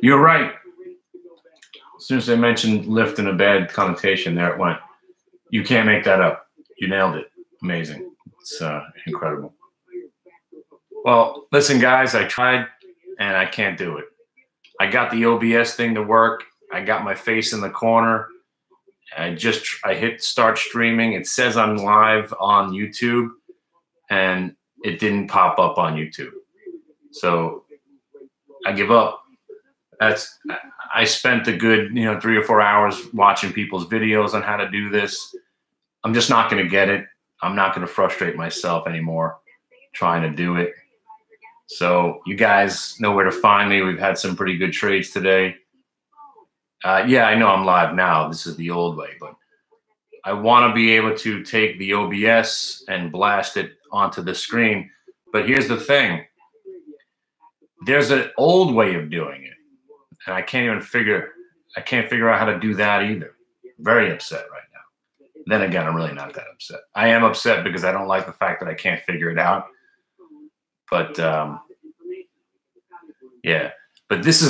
You're right. As soon as I mentioned lift in a bad connotation, there it went. You can't make that up. You nailed it. Amazing. It's incredible. Well, listen, guys, I tried and I can't do it. I got the OBS thing to work. I got my face in the corner. I hit start streaming. It says I'm live on YouTube and it didn't pop up on YouTube. So I give up. I spent a good, 3 or 4 hours watching people's videos on how to do this. I'm just not going to get it. I'm not going to frustrate myself anymore trying to do it. So you guys know where to find me. We've had some pretty good trades today. Yeah, I know I'm live now. This is the old way, but I want to be able to take the OBS and blast it onto the screen. But here's the thing. There's an old way of doing it. And I can't figure out how to do that either. Very upset right now. Then again, I'm really not that upset. I am upset because I don't like the fact that I can't figure it out. But yeah. But there's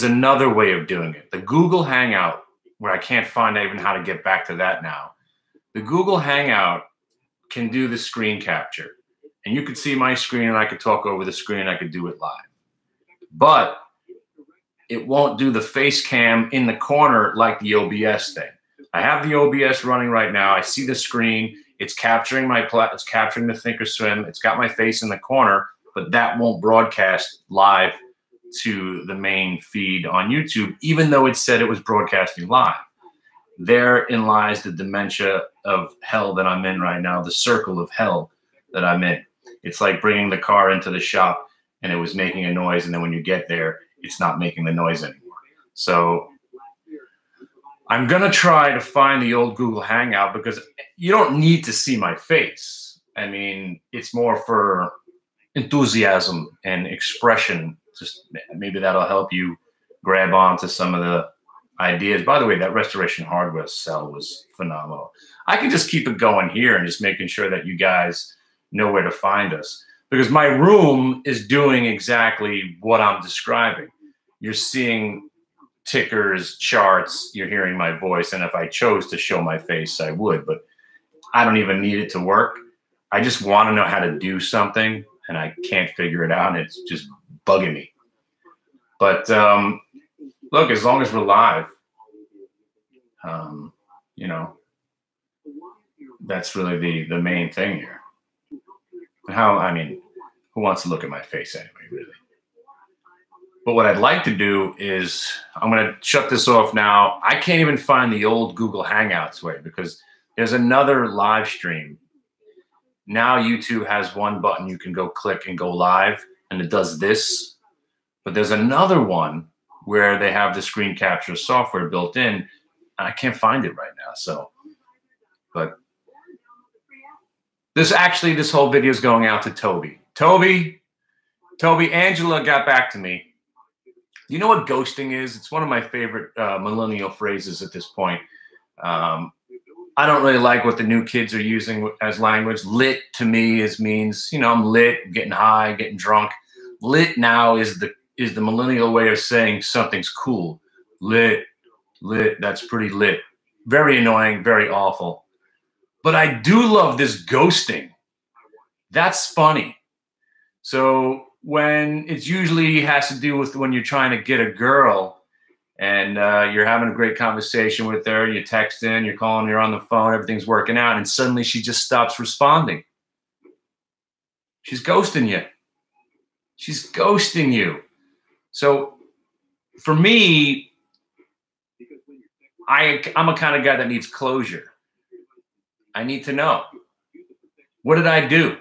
another way of doing it. The Google Hangout, where I can't find even how to get back to that now. The Google Hangout can do the screen capture. And you could see my screen and I could talk over the screen and I could do it live. But it won't do the face cam in the corner like the OBS thing. I have the OBS running right now. I see the screen. It's capturing it's capturing the Thinkorswim. It's got my face in the corner, but that won't broadcast live to the main feed on YouTube, even though it said it was broadcasting live. Therein lies the dementia of hell that I'm in right now, the circle of hell that I'm in. It's like bringing the car into the shop and it was making a noise, and then when you get there, it's not making the noise anymore. So I'm going to try to find the old Google Hangout because you don't need to see my face. I mean, it's more for enthusiasm and expression. Just maybe that'll help you grab onto some of the ideas. By the way, that Restoration Hardware sell was phenomenal. I can just keep it going here and just making sure that you guys know where to find us, because my room is doing exactly what I'm describing. You're seeing tickers, charts, you're hearing my voice, and if I chose to show my face, I would, but I don't even need it to work. I just want to know how to do something, and I can't figure it out, and it's just bugging me. But look, as long as we're live, that's really the main thing here. Who wants to look at my face anyway, really? But what I'd like to do is I'm going to shut this off now. I can't even find the old Google Hangouts way because there's another live stream. Now YouTube has one button you can go click and go live, and it does this. But there's another one where they have the screen capture software built in, and I can't find it right now. So, but this whole video is going out to Toby. Toby, Angela got back to me. You know what ghosting is? It's one of my favorite millennial phrases at this point. I don't really like what the new kids are using as language. Lit to me means, I'm lit, getting high, getting drunk. Lit now is the millennial way of saying something's cool. Lit, that's pretty lit. Very annoying, very awful. But I do love this ghosting. That's funny. So when it usually has to do with when you're trying to get a girl and you're having a great conversation with her, you text in, you're calling, you're on the phone, everything's working out, and suddenly she just stops responding. She's ghosting you. She's ghosting you. So for me, I'm a kind of guy that needs closure. I need to know. What did I do?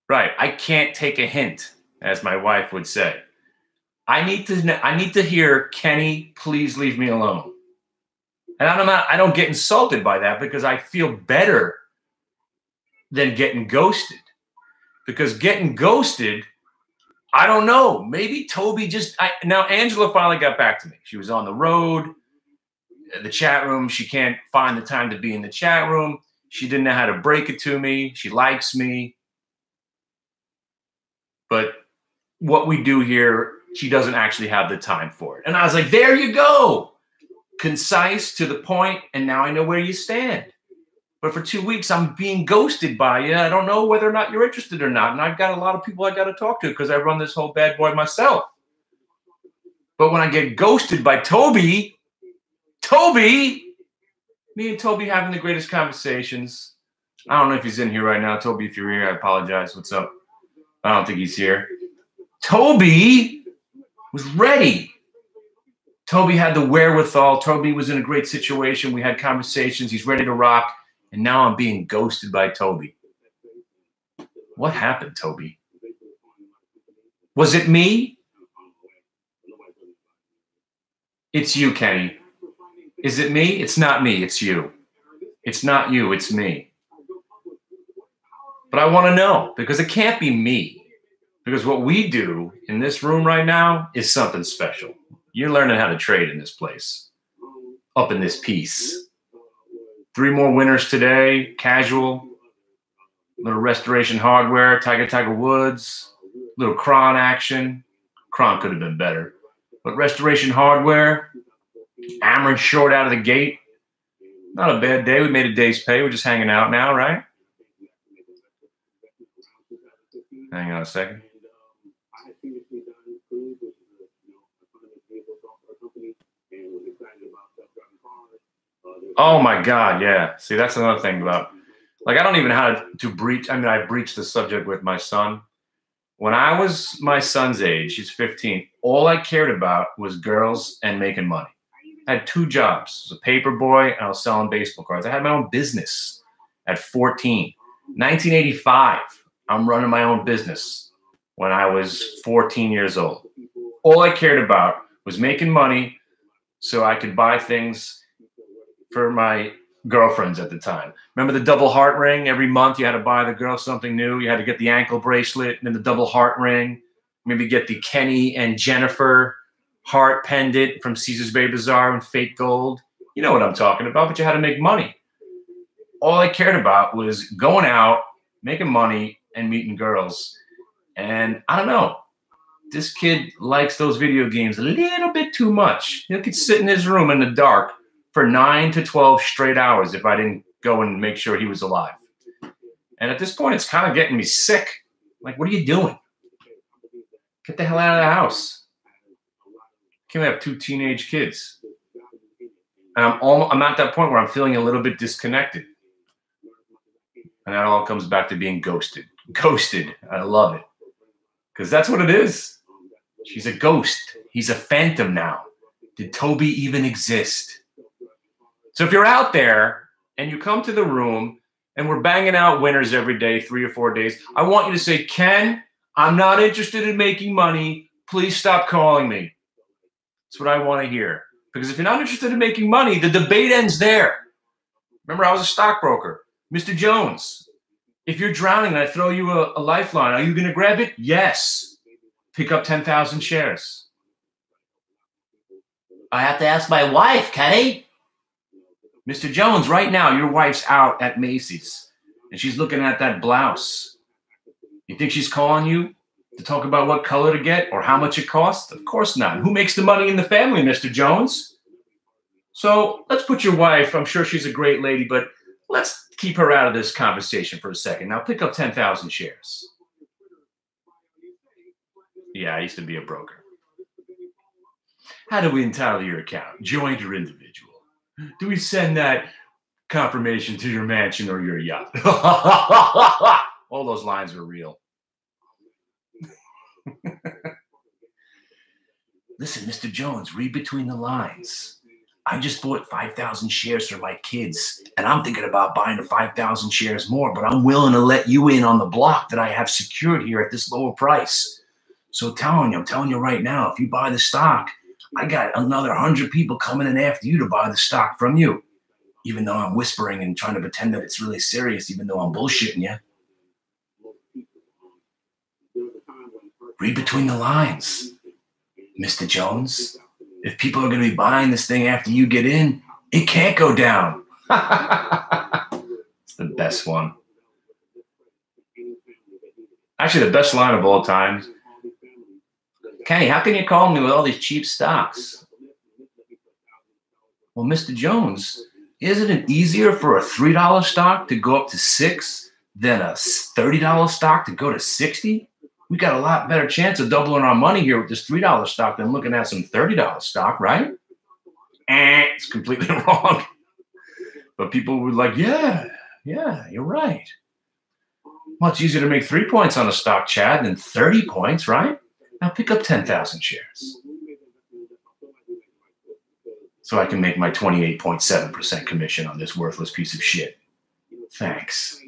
Right. I can't take a hint, as my wife would say. I need to hear, Kenny, please leave me alone. And I don't get insulted by that because I feel better than getting ghosted. Because getting ghosted, I don't know. Maybe Toby now Angela finally got back to me. She was on the road, the chat room. She can't find the time to be in the chat room. She didn't know how to break it to me. She likes me. But what we do here, she doesn't actually have the time for it. And I was like, there you go. Concise, to the point, and now I know where you stand. But for 2 weeks, I'm being ghosted by you. I don't know whether or not you're interested or not. And I've got a lot of people I got to talk to because I run this whole bad boy myself. But when I get ghosted by Toby, me and Toby having the greatest conversations. I don't know if he's in here right now. Toby, if you're here, I apologize. What's up? I don't think he's here. Toby was ready. Toby had the wherewithal. Toby was in a great situation. We had conversations. He's ready to rock. And now I'm being ghosted by Toby. What happened, Toby? Was it me? It's you, Kenny. Is it me? It's not me. It's you. It's not you. It's me. But I want to know, because it can't be me. Because what we do in this room right now is something special. You're learning how to trade in this place. Up in this piece. 3 more winners today. Casual. Little Restoration Hardware. Tiger Woods. Little Kron action. Kron could have been better. But Restoration Hardware. Amron short out of the gate. Not a bad day. We made a day's pay. We're just hanging out now, right? Hang on a second. Oh my God, yeah. See, that's another thing about, like, I don't even know how to breach. I mean, I breached the subject with my son. When I was my son's age, he's 15, all I cared about was girls and making money. I had 2 jobs. I was a paper boy and I was selling baseball cards. I had my own business at 14. 1985, I'm running my own business when I was 14 years old. All I cared about was making money so I could buy things for my girlfriends at the time. Remember the double heart ring? Every month you had to buy the girl something new. You had to get the ankle bracelet and then the double heart ring. Maybe get the Kenny and Jennifer heart pendant from Caesar's Bay Bazaar in fake gold. You know what I'm talking about, but you had to make money. All I cared about was going out, making money, and meeting girls. And I don't know, this kid likes those video games a little bit too much. He could sit in his room in the dark for 9 to 12 straight hours if I didn't go and make sure he was alive. And at this point, it's kind of getting me sick. Like, what are you doing? Get the hell out of the house. Can't have 2 teenage kids. And I'm at that point where I'm feeling a little bit disconnected. And that all comes back to being ghosted. Ghosted. I love it. Because that's what it is. She's a ghost. He's a phantom now. Did Toby even exist? So if you're out there and you come to the room and we're banging out winners every day, 3 or 4 days, I want you to say, Ken, I'm not interested in making money. Please stop calling me. That's what I want to hear. Because if you're not interested in making money, the debate ends there. Remember, I was a stockbroker. Mr. Jones, if you're drowning and I throw you a lifeline, are you going to grab it? Yes. Pick up 10,000 shares. I have to ask my wife, Kenny. Mr. Jones, right now, your wife's out at Macy's and she's looking at that blouse. You think she's calling you to talk about what color to get or how much it costs? Of course not. Who makes the money in the family, Mr. Jones? So let's put your wife, I'm sure she's a great lady, but let's keep her out of this conversation for a second. Now pick up 10,000 shares. Yeah, I used to be a broker. How do we entitle your account? Joint or individual? Do we send that confirmation to your mansion or your yacht? All those lines were real. Listen, Mr. Jones, read between the lines. I just bought 5,000 shares for my kids, and I'm thinking about buying 5,000 shares more, but I'm willing to let you in on the block that I have secured here at this lower price. So I'm telling you right now, if you buy the stock, I got another 100 people coming in after you to buy the stock from you, even though I'm whispering and trying to pretend that it's really serious, even though I'm bullshitting you. Read between the lines, Mr. Jones. If people are going to be buying this thing after you get in, it can't go down. It's the best one. Actually, the best line of all time. Kenny, how can you call me with all these cheap stocks? Well, Mr. Jones, isn't it easier for a $3 stock to go up to 6 than a $30 stock to go to 60? We got a lot better chance of doubling our money here with this $3 stock than looking at some $30 stock, right? It's completely wrong. But people were like, yeah, you're right. Much easier to make 3 points on a stock, Chad, than 30 points, right? Now pick up 10,000 shares. So I can make my 28.7% commission on this worthless piece of shit. Thanks.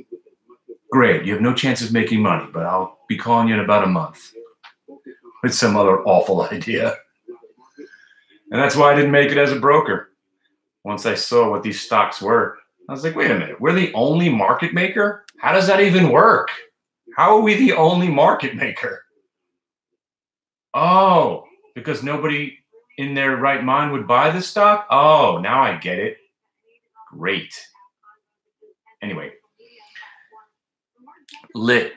Great, you have no chance of making money, but I'll be calling you in about a month with some other awful idea. And that's why I didn't make it as a broker. Once I saw what these stocks were, I was like, wait a minute, we're the only market maker? How does that even work? How are we the only market maker? Oh, because nobody in their right mind would buy this stock? Oh, now I get it. Great. Anyway. Lit.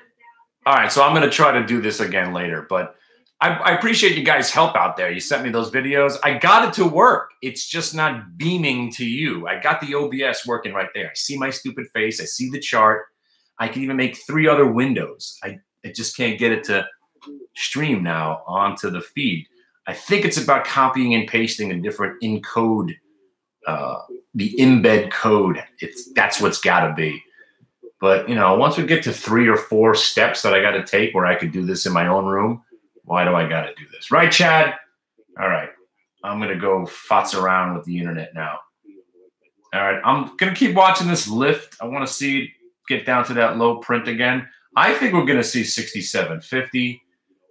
All right, so I'm going to try to do this again later, but I appreciate you guys' help out there. You sent me those videos. I got it to work. It's just not beaming to you. I got the OBS working right there. I see my stupid face. I see the chart. I can even make 3 other windows. I just can't get it to stream now onto the feed. I think it's about copying and pasting a different encode, the embed code. That's what's got to be. But, you know, once we get to 3 or 4 steps that I got to take where I could do this in my own room, why do I got to do this? Right, Chad? All right. I'm going to go futz around with the internet now. All right. I'm going to keep watching this lift. I want to see it get down to that low print again. I think we're going to see 67.50,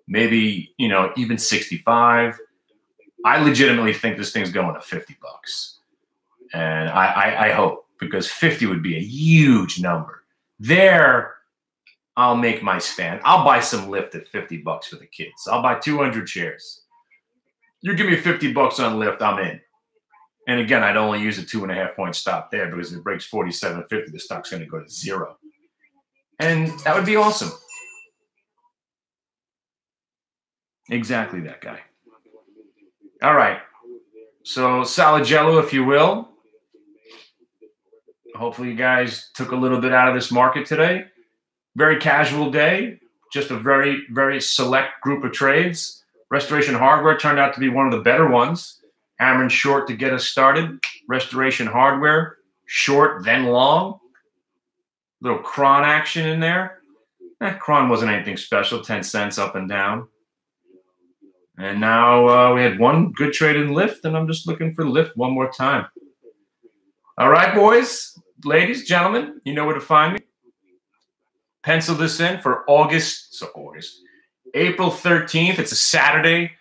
maybe, you know, even 65. I legitimately think this thing's going to $50. And I hope, because 50 would be a huge number. There, I'll make my stand. I'll buy some lift at $50 for the kids. I'll buy 200 shares. You give me $50 on lift, I'm in. And again, I'd only use a 2.5 point stop there, because if it breaks 47.50, the stock's going to go to 0. And that would be awesome. Exactly that guy. All right. So solid jello, if you will. Hopefully you guys took a little bit out of this market today. Very casual day, just a very, very select group of trades. Restoration Hardware turned out to be one of the better ones. Hammering short to get us started. Restoration Hardware, short, then long. Little Cron action in there. Cron wasn't anything special, 10 cents up and down. And now we had one good trade in lift, and I'm just looking for lift one more time. All right, boys, ladies, gentlemen, you know where to find me. Pencil this in for April 13th. It's a Saturday.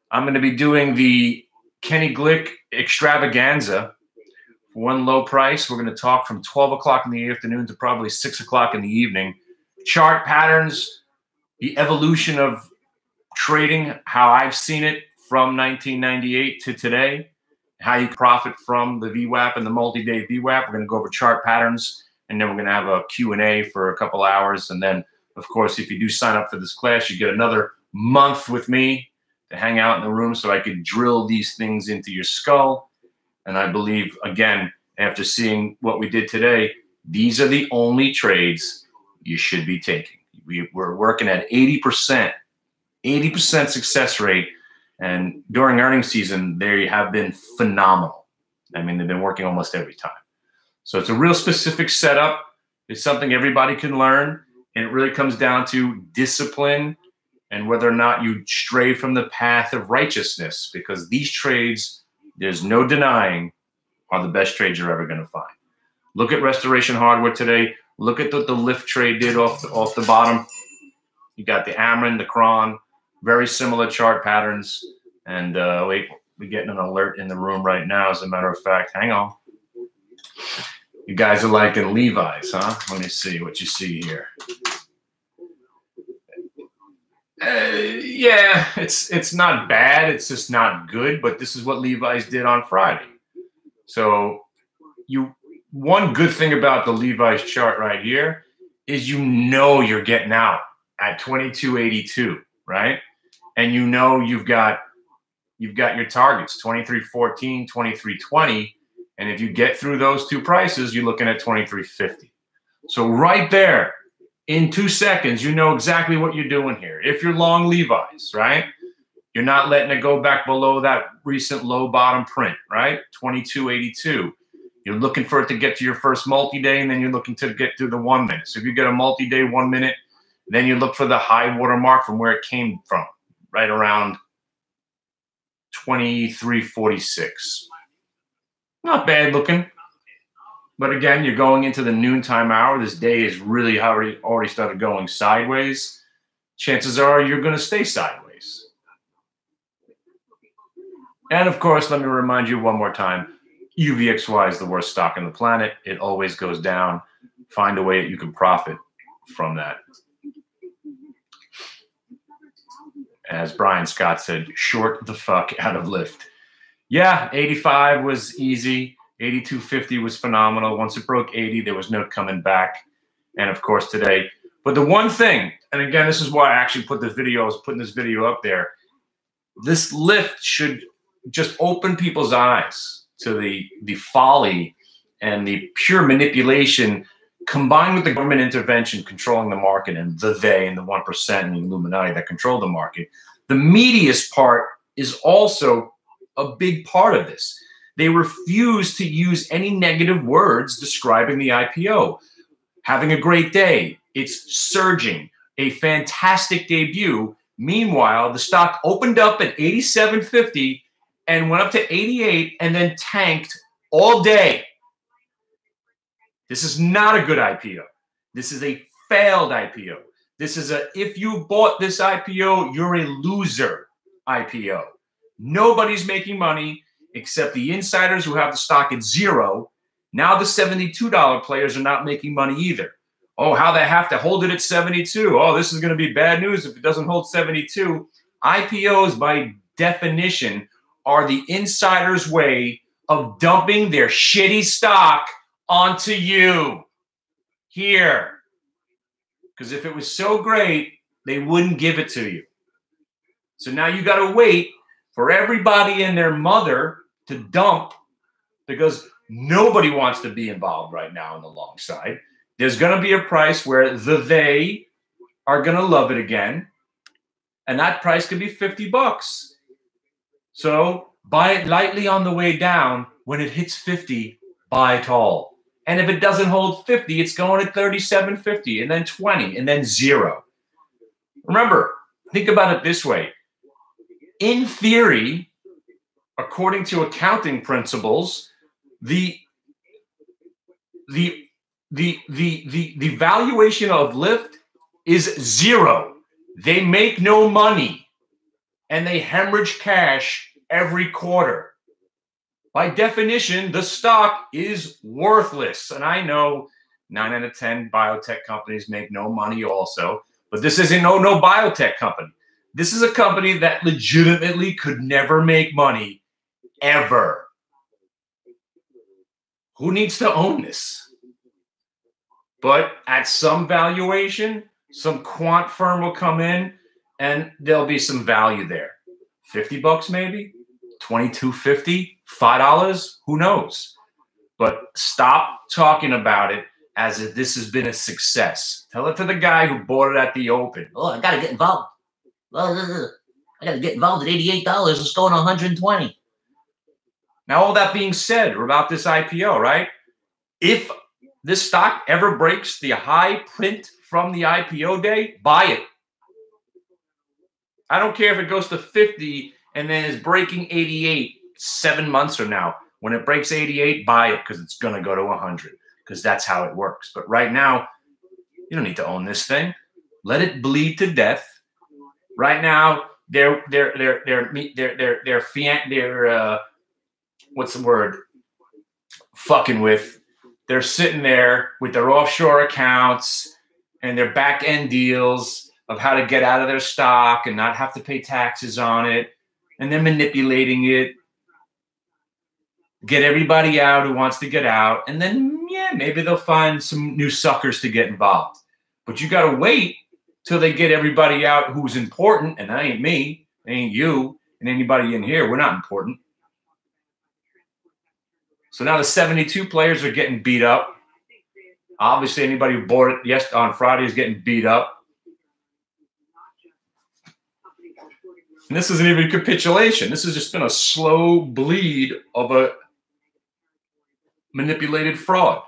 I'm going to be doing the Kenny Glick extravaganza for one low price. We're going to talk from 12 o'clock in the afternoon to probably 6 o'clock in the evening. Chart patterns, the evolution of trading, how I've seen it from 1998 to today, how you profit from the VWAP and the multi-day VWAP. We're going to go over chart patterns. And then we're going to have a Q&A for a couple hours. And then, of course, if you do sign up for this class, you get another month with me to hang out in the room so I can drill these things into your skull. And I believe, again, after seeing what we did today, these are the only trades you should be taking. We're working at 80% success rate. And during earnings season, they have been phenomenal. I mean, they've been working almost every time. So it's a real specific setup. It's something everybody can learn. And it really comes down to discipline and whether or not you stray from the path of righteousness, because these trades, there's no denying, are the best trades you're ever going to find. Look at Restoration Hardware today. Look at what the lift trade did off the bottom. You got the Ameren, the Cron, very similar chart patterns. And wait, we're getting an alert in the room right now, as a matter of fact. Hang on. You guys are liking Levi's, huh? Let me see what you see here. Yeah, it's not bad. It's just not good. But this is what Levi's did on Friday. So one good thing about the Levi's chart right here is you know you're getting out at 22.82, right? and you know you've got your targets 23.14, 23.20, and if you get through those two prices, you're looking at 23.50. So right there, in 2 seconds, you know exactly what you're doing here. If you're long Levi's, right? You're not letting it go back below that recent low bottom print, right? 22.82. You're looking for it to get to your first multi-day, and then you're looking to get to the 1 minute. So if you get a multi-day 1 minute, then you look for the high water mark from where it came from, right around 23.46. Not bad looking. But again, you're going into the noontime hour. This day is really already started going sideways. Chances are you're going to stay sideways. And of course, let me remind you one more time, UVXY is the worst stock on the planet. It always goes down. Find a way that you can profit from that. As Brian Scott said, short the fuck out of Lyft. Yeah, 85 was easy. 82.50 was phenomenal. Once it broke 80, there was no coming back. And of course today. But the one thing, and again, this is why I actually put this video, I was putting this video up there. This Lyft should just open people's eyes to the folly and the pure manipulation combined with the government intervention controlling the market and they and the 1% and the Illuminati that control the market. The media's part is also a big part of this. They refuse to use any negative words describing the IPO. Having a great day. It's surging. A fantastic debut. Meanwhile, the stock opened up at 87.50 and went up to 88 and then tanked all day. This is not a good IPO. This is a failed IPO. This is if you bought this IPO, you're a loser IPO. Nobody's making money except the insiders who have the stock at zero. Now the $72 players are not making money either. Oh, how they have to hold it at 72. Oh, this is going to be bad news if it doesn't hold 72. IPOs, by definition, are the insiders' way of dumping their shitty stock onto you here. Because if it was so great, they wouldn't give it to you. So now you got to wait for everybody and their mother to dump, because nobody wants to be involved right now on the long side. There's going to be a price where they are going to love it again. And that price could be $50. So buy it lightly on the way down. When it hits 50, buy it all. And if it doesn't hold 50, it's going at 37.50 and then 20 and then 0. Remember, think about it this way. In theory, according to accounting principles, the valuation of Lyft is 0. They make no money and they hemorrhage cash every quarter. By definition, the stock is worthless. And I know 9 out of 10 biotech companies make no money also, but this isn't no biotech company. This is a company that legitimately could never make money, ever. Who needs to own this? But at some valuation, some quant firm will come in and there'll be some value there. $50 maybe, $22.50, $5, who knows? But stop talking about it as if this has been a success. Tell it to the guy who bought it at the open. Oh, I got to get involved. I got to get involved at $88. It's going to 120. Now, all that being said about this IPO, right? If this stock ever breaks the high print from the IPO day, buy it. I don't care if it goes to 50 and then is breaking 88 7 months from now. When it breaks 88, buy it because it's going to go to 100 because that's how it works. But right now, you don't need to own this thing. Let it bleed to death. Right now, they're what's the word? Fucking with. They're sitting there with their offshore accounts and their back end deals of how to get out of their stock and not have to pay taxes on it. And they're manipulating it. Get everybody out who wants to get out. And then, yeah, maybe they'll find some new suckers to get involved. But you got to wait till they get everybody out who's important, and that ain't me. It ain't you and anybody in here. We're not important. So now the 72 players are getting beat up. Obviously, anybody who bought it on Friday is getting beat up. And this isn't even a capitulation. This has just been a slow bleed of a manipulated fraud.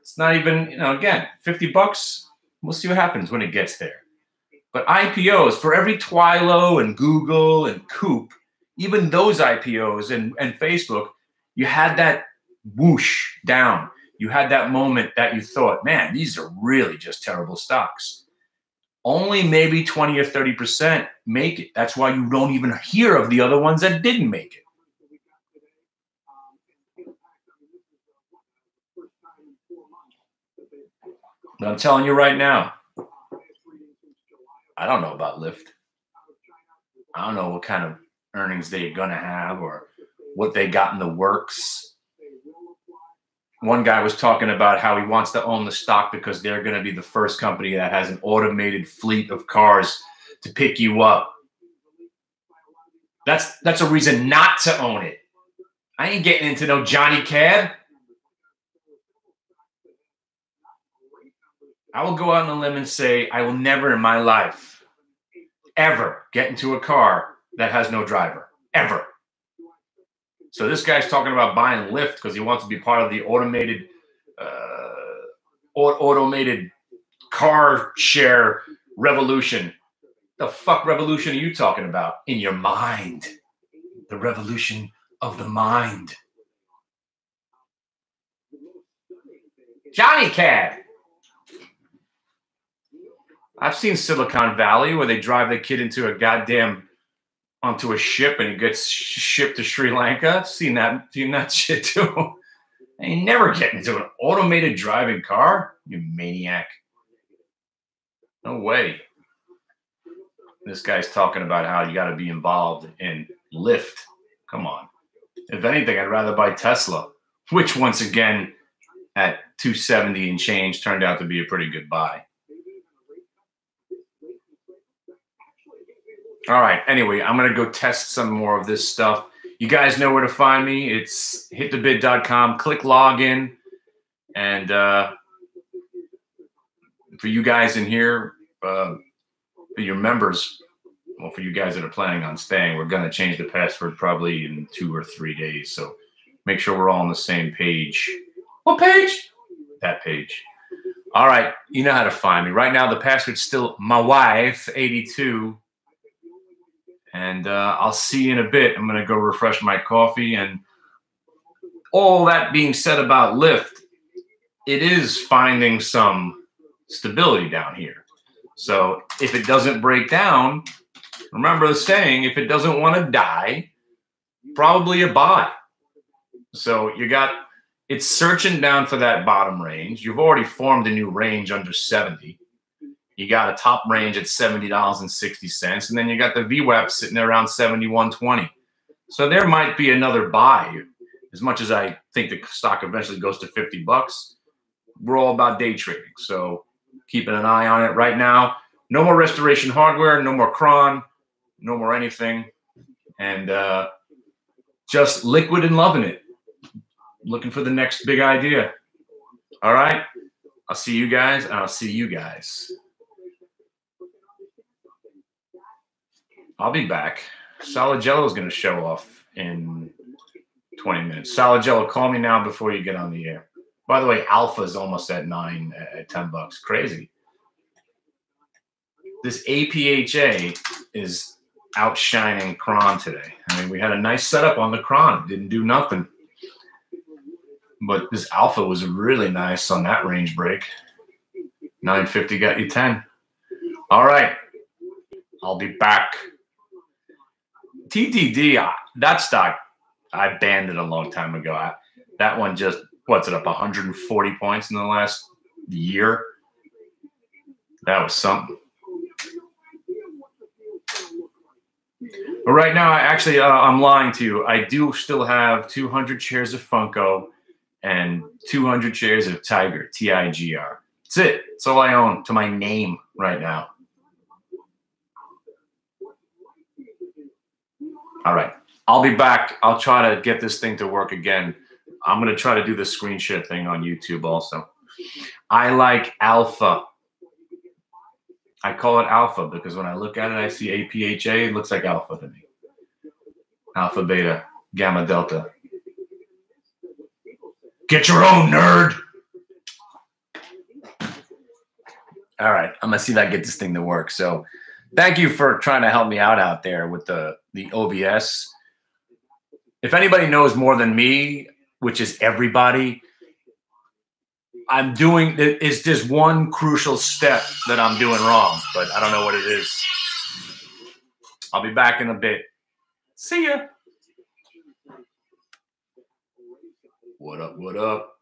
It's not even, again, $50. We'll see what happens when it gets there. But IPOs, for every Twilo and Google and Coop, even those IPOs and Facebook, you had that whoosh down. You had that moment that you thought, man, these are really just terrible stocks. Only maybe 20 or 30% make it. That's why you don't even hear of the other ones that didn't make it. But I'm telling you right now, I don't know about Lyft. I don't know what kind of earnings they're going to have or what they got in the works. One guy was talking about how he wants to own the stock because they're going to be the first company that has an automated fleet of cars to pick you up. That's a reason not to own it. I ain't getting into no Johnny Cab. I will go out on a limb and say I will never in my life ever get into a car that has no driver. Ever. So this guy's talking about buying Lyft because he wants to be part of the automated car share revolution. The fuck revolution are you talking about? In your mind. The revolution of the mind. Johnny Cab. I've seen Silicon Valley where they drive the kid onto a ship and he gets shipped to Sri Lanka. I've seen that shit too. I ain't never getting into an automated driving car, you maniac. No way. This guy's talking about how you got to be involved in Lyft. Come on. If anything, I'd rather buy Tesla, which once again at 270 and change turned out to be a pretty good buy. All right. Anyway, I'm going to go test some more of this stuff. You guys know where to find me. It's hitthebid.com. Click login. And for you guys in here, for your members, well, for you guys that are planning on staying, we're going to change the password probably in 2 or 3 days. So make sure we're all on the same page. What page? That page. All right. You know how to find me. Right now, the password's still my wife, 82. And I'll see you in a bit. I'm going to go refresh my coffee. And all that being said about Lyft, it is finding some stability down here. So if it doesn't break down, remember the saying, if it doesn't want to die, probably a buy. So it's searching down for that bottom range. You've already formed a new range under 70. You got a top range at $70.60, and then you got the VWAP sitting there around 71.20. So there might be another buy. As much as I think the stock eventually goes to $50, we're all about day trading. So keeping an eye on it right now. No more Restoration Hardware, no more Cron, no more anything. And just liquid and loving it. Looking for the next big idea. All right. I'll see you guys, and I'll see you guys. I'll be back. Solid Jello is going to show off in 20 minutes. Solid Jello, call me now before you get on the air. By the way, Alpha is almost at $10. Crazy. This APHA is outshining Cron today. I mean, we had a nice setup on the Cron. It didn't do nothing. But this Alpha was really nice on that range break. 950 got you 10. All right. I'll be back. TTD, that stock, I banned it a long time ago. That one just, what's it up, 140 points in the last year? That was something. But right now, I'm lying to you. I do still have 200 shares of Funko and 200 shares of Tiger, TIGR. That's it. That's all I own to my name right now. All right. I'll be back. I'll try to get this thing to work again. I'm going to try to do the screen share thing on YouTube also. I like alpha. I call it alpha because when I look at it, I see APHA. It looks like alpha to me. Alpha, beta, gamma, delta. Get your own, nerd. All right. I'm going to see if I get this thing to work. So thank you for trying to help me out there with the OBS. If anybody knows more than me, which is everybody, I'm doing, it's just one crucial step that I'm doing wrong, but I don't know what it is. I'll be back in a bit. See ya. What up, what up?